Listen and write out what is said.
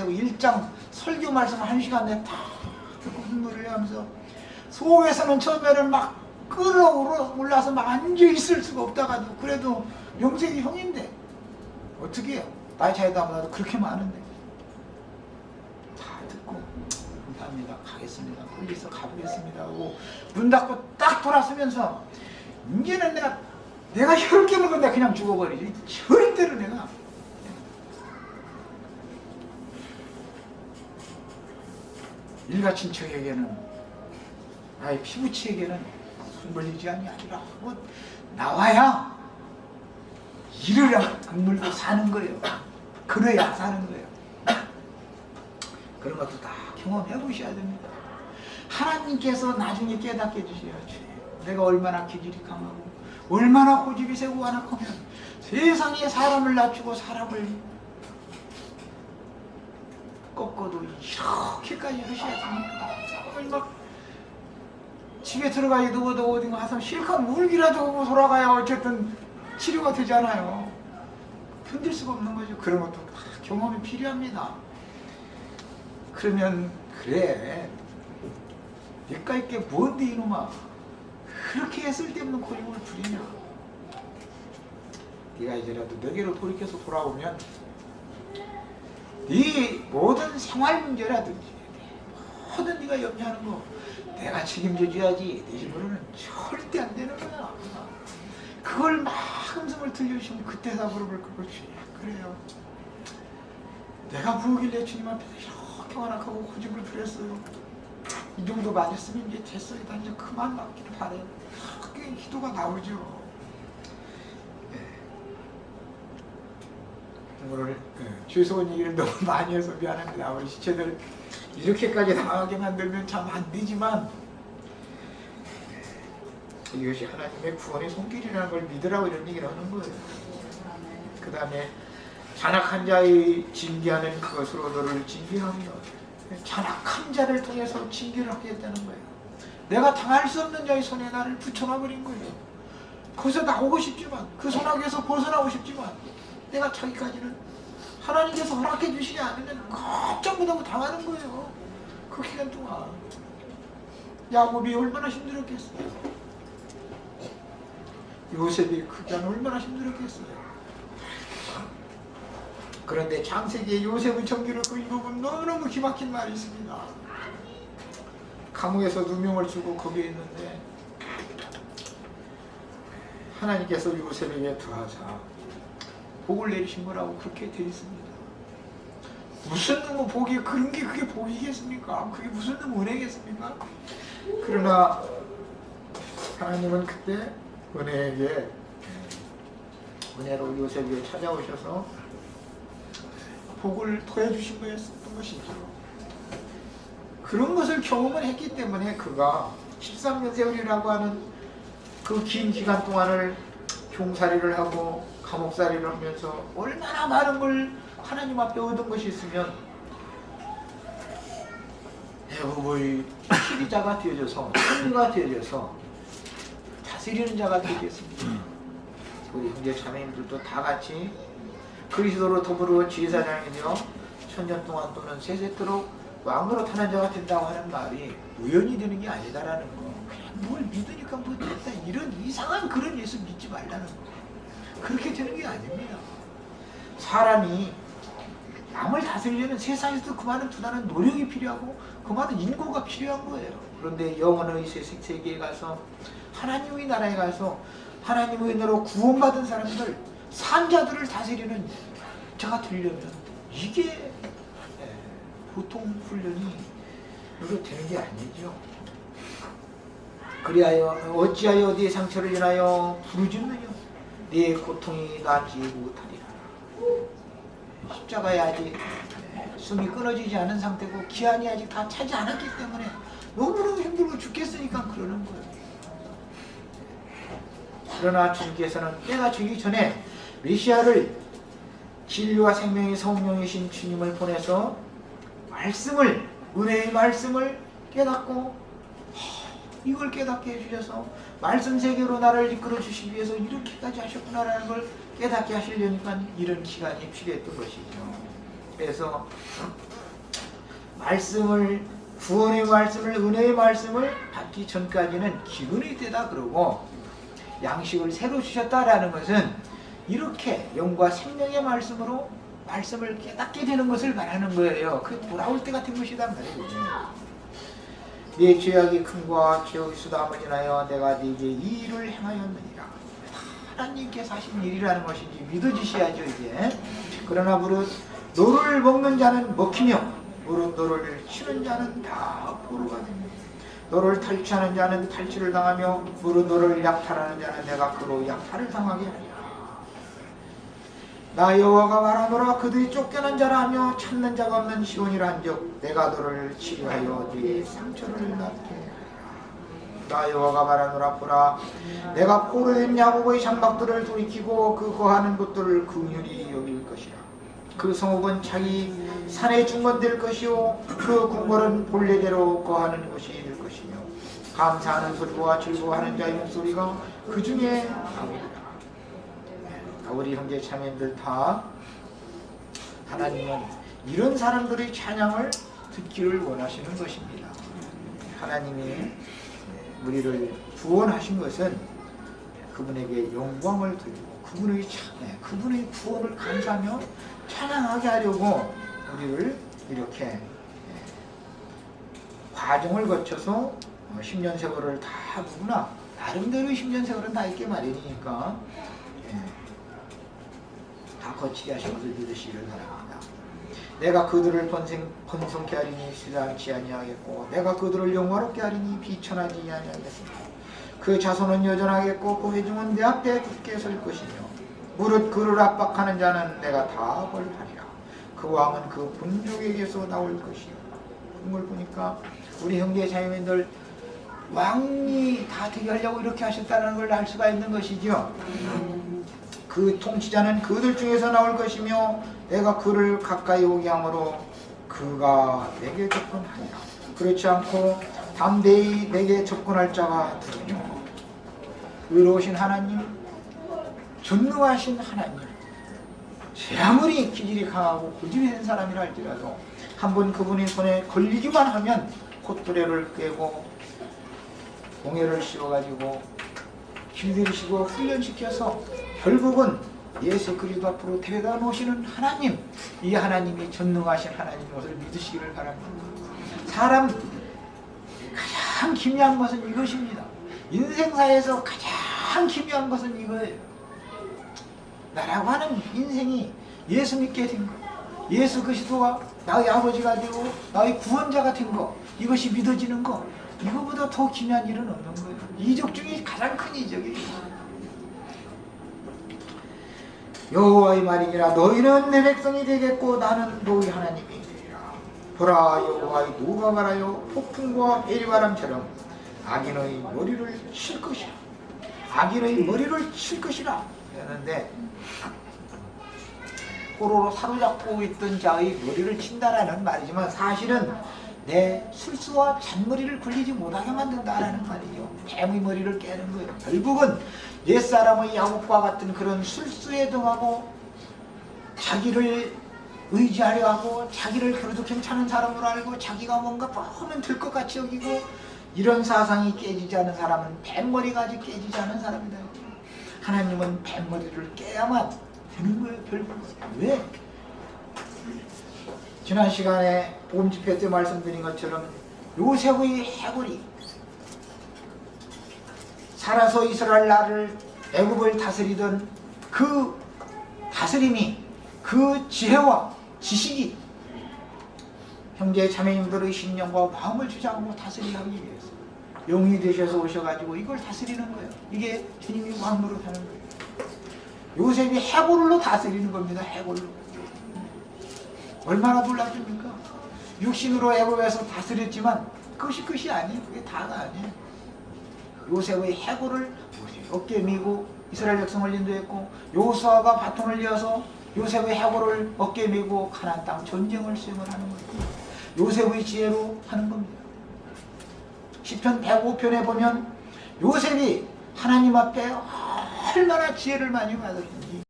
1장 설교 말씀 1시간 내에 다 듣고 눈물을 하면서 속에서는 처음에는 막 끌어올라서 막 앉아있을 수가 없다가도 그래도 명색이 형인데 어떻게 해요? 나이 차이도 안 나도 그렇게 많은데 다 듣고 감사합니다. 가겠습니다. 홀리서 가보겠습니다 하고 문 닫고 딱 돌아서면서 이제는 내가 혈을 깨물고 내가 그냥 죽어버리지 절대로 내가 일가친척에게는 나의 피부치에게는 손벌리지간이 아니라 하고 나와야 이를 악물고 사는 거예요. 그래야 사는 거예요. 그런 것도 다 경험해 보셔야 됩니다. 하나님께서 나중에 깨닫게 해주셔야지. 내가 얼마나 기질이 강하고 얼마나 고집이 세고 완악하면 세상에 사람을 낮추고 사람을 꺾어도 이렇게까지 하셔야 됩니까? 막 집에 들어가기 누워도 어딘가 가서 실컷 울기라도 하고 돌아가야 어쨌든 치료가 되잖아요. 견딜 수가 없는 거죠. 그런 것도 다 경험이 필요합니다. 그러면 그래 내가 있게 뭔데 이놈아 그렇게 쓸데없는 고집을 부리냐. 네가 이제라도 너게로 돌이켜서 돌아오면 네 모든 생활 문제라든지 모든 네가 염려하는 거 내가 책임져줘야지. 네 집으로는 절대 안 되는 거야. 그걸 막 음성을 들려주시면 그때 다 물어볼 거. 그렇지. 그래요. 내가 부으길래 주님 앞에서 이렇게 완악하고 고집을 부렸어요. 이 정도 맞았으면 이제 됐어요. 나 이제 그만 맞기를 바래요. 그게 기도가 나오죠. 오늘 죄송한 얘기를 너무 많이 해서 미안합니다. 우리 시체들 이렇게까지 당하게 만들면 참 안 되지만 이것이 하나님의 구원의 손길이라는 걸 믿으라고 이런 얘기를 하는 거예요. 그 다음에 잔악한 자의 징계하는 그것으로 너를 징계하며 잔악한 자를 통해서 징계를 하겠다는 거예요. 내가 당할 수 없는 자의 손에 나를 붙여놔버린 거예요. 거기서 나오고 싶지만 그 손아귀에서 벗어나고 싶지만 내가 자기까지는 하나님께서 허락해 주시지 않으면 깜짝 못하고 당하는 거예요. 그 기간 동안 야곱이 얼마나 힘들었겠어요. 요셉이 그 기간 얼마나 힘들었겠어요. 그런데 창세기에 요셉의 정기를 그 이 부분 너무너무 기막힌 말이 있습니다. 감옥에서 누명을 주고 거기에 있는데 하나님께서 요셉에게 더하사 복을 내리신 거라고 그렇게 되어 있습니다. 무슨 놈의 복이 그런 게 그게 복이겠습니까? 그게 무슨 놈의 은혜겠습니까? 그러나 하나님은 그때 은혜로 요셉에게 찾아오셔서 복을 더해주신 거였던 것이죠. 그런 것을 경험을 했기 때문에 그가 13년 세월이라고 하는 그 긴 기간 동안을 종살이를 하고 감옥살이를 하면서 얼마나 많은 걸 하나님 앞에 얻은 것이 있으면 애굽의 치리자가 되어져서 승리가 되어져서 다스리는 자가 되겠습니다. 우리 형제 자매님들도 다 같이 그리스도로 더불어 지휘사장이 되어 천년 동안 또는 세세토록 왕으로 타는 자가 된다고 하는 말이 우연히 되는 게 아니다라는 거. 그냥 뭘 믿으니까 뭐 됐다 이런 이상한 그런 예수 믿지 말라는 거. 그렇게 되는 게 아닙니다. 사람이 남을 다스리려면 세상에서도 그 많은 두다는 노력이 필요하고 그 많은 인고가 필요한 거예요. 그런데 영원의 세계에 가서 하나님의 나라에 가서 하나님의 은혜로 구원받은 사람들 산자들을 다스리는 자가 되려면 이게 보통 훈련이 이렇게 되는 게 아니죠. 그리하여 어찌하여 네 상처를 인하여 부르짖느냐 네 고통이 낫지 못하리라. 십자가에 아직 숨이 끊어지지 않은 상태고 기한이 아직 다 차지 않았기 때문에 너무너무 힘들고 죽겠으니까 그러는 거예요. 그러나 주님께서는 때가 주기 전에 메시아를 진리와 생명의 성령이신 주님을 보내서 말씀을 은혜의 말씀을 깨닫고 이걸 깨닫게 해주셔서 말씀 세계로 나를 이끌어 주시기 위해서 이렇게까지 하셨구나라는 걸 깨닫게 하시려니까 이런 시간이 필요했던 것이죠. 그래서 말씀을, 구원의 말씀을, 은혜의 말씀을 받기 전까지는 기근이 되다 그러고, 양식을 새로 주셨다라는 것은 이렇게 영과 생명의 말씀으로 말씀을 깨닫게 되는 것을 말하는 거예요. 그 돌아올 때 같은 것이란 말이에요. 네 죄악이 큰과 죄악이 수다하니하여 내가 네게 이 일을 행하였느니라. 하나님께서 하신 일이라는 것인지 믿어지셔야죠 이제. 그러나 무릇 너를 먹는 자는 먹히며 무릇 너를 치는 자는 다 포로가 됩니다. 너를 탈취하는 자는 탈취를 당하며 무릇 너를 약탈하는 자는 내가 그로 약탈을 당하게 하리라. 나 여호와가 말하노라. 그들이 쫓겨난 자라 하며 찾는 자가 없는 시온이라 한즉 내가 너를 치료하여 네 상처를 낫게 하리라. 나 여호와가 말하노라. 보라, 내가 포로된 야곱의 장막들을 돌이키고 그 거하는 곳들을 긍휼히 여길 것이라. 그 성읍은 자기 산의 중건될 것이요 그 궁궐은 본래대로 거하는 곳이 될 것이며 감사하는 소리와 즐거워하는 자의 목소리가 그 중에 나오리라. 우리 형제 자매들 다 하나님은 이런 사람들의 찬양을 듣기를 원하시는 것입니다. 하나님이 우리를 구원하신 것은 그분에게 영광을 드리고 그분의 구원을 감사하며 찬양하게 하려고 우리를 이렇게 과정을 거쳐서 10년 세월을 다 누구나 나름대로 10년 세월은 다 있게 마련이니까 다 거치게 하신 것을 믿으시기를 바랍니다. 내가 그들을 번성케 하리니 시달치 아니하겠고 내가 그들을 영화롭게 하리니 비천하지 아니하겠습니다. 그 자손은 여전하겠고 그 회중은 내 앞에 굳게 설 것이며 무릇 그를 압박하는 자는 내가 다 벌하리라. 그 왕은 그 본족에게서 나올 것이요. 그걸 보니까 우리 형제 자매들 왕이 다 되게 하려고 이렇게 하셨다는 걸 알 수가 있는 것이죠. 그 통치자는 그들 중에서 나올 것이며 내가 그를 가까이 오게 함으로 그가 내게 접근하리라. 그렇지 않고 담대히 내게 접근할 자가 누구냐. 의로우신 하나님, 전능하신 하나님, 아무리 기질이 강하고 고집이 된 사람이라 할지라도 한번 그분의 손에 걸리기만 하면 콧뚜레를 꿰고 공회를 씌워가지고 길들이시고 훈련시켜서 결국은 예수 그리스도 앞으로 데려다 놓으시는 하나님, 이 하나님이 전능하신 하나님인 것을 믿으시기를 바랍니다. 사람 가장 기묘한 것은 이것입니다. 인생사에서 가장 기묘한 것은 이거예요. 나라고 하는 인생이 예수 믿게 된 것, 예수 그리스도가 나의 아버지가 되고 나의 구원자가 된 것, 이것이 믿어지는 것, 이거보다 더 기묘한 일은 없는 거예요. 이적 중에 가장 큰 이적이에요. 여호와의 말이니라. 너희는 내 백성이 되겠고 나는 너희 하나님이 되리라. 보라, 여호와의 노가 말하여 폭풍과 해리바람처럼 악인의 머리를 칠 것이라. 악인의 머리를 칠 것이라 그랬는데 포로로 사로잡고 있던 자의 머리를 친다라는 말이지만 사실은 내 술수와 잔머리를 굴리지 못하게 만든다라는 말이죠. 뱀의 머리를 깨는 거예요. 결국은 옛사람의 야곱과 같은 그런 술수에 등하고 자기를 의지하려 하고 자기를 그래도 괜찮은 사람으로 알고 자기가 뭔가 하면 될 것 같이 여기고 이런 사상이 깨지지 않은 사람은 뱀머리가 아직 깨지지 않은 사람이다. 하나님은 뱀머리를 깨야만 되는 거예요. 결국은. 왜? 지난 시간에 복음 집회 때 말씀드린 것처럼 요셉의 해골이 살아서 이스라엘 나라를 애굽을 다스리던 그 다스림이, 그 지혜와 지식이 형제 자매님들의 신령과 마음을 주장하고 다스리기 위해서 영이 되셔서 오셔가지고 이걸 다스리는 거예요. 이게 주님이 왕으로 하는 거예요. 요셉이 해골로 다스리는 겁니다. 해골로. 얼마나 놀랍습니까? 육신으로 애굽에서 다스렸지만 그것이 끝이 아니에요. 그게 다가 아니에요. 요셉의 해골을 어깨에 메고 이스라엘 백성을 인도했고 요수아가 바톤을 이어서 요셉의 해골을 어깨에 메고 가나안 땅 전쟁을 수행을 하는 거예요. 요셉의 지혜로 하는 겁니다. 시편 105편에 보면 요셉이 하나님 앞에 얼마나 지혜를 많이 받았는지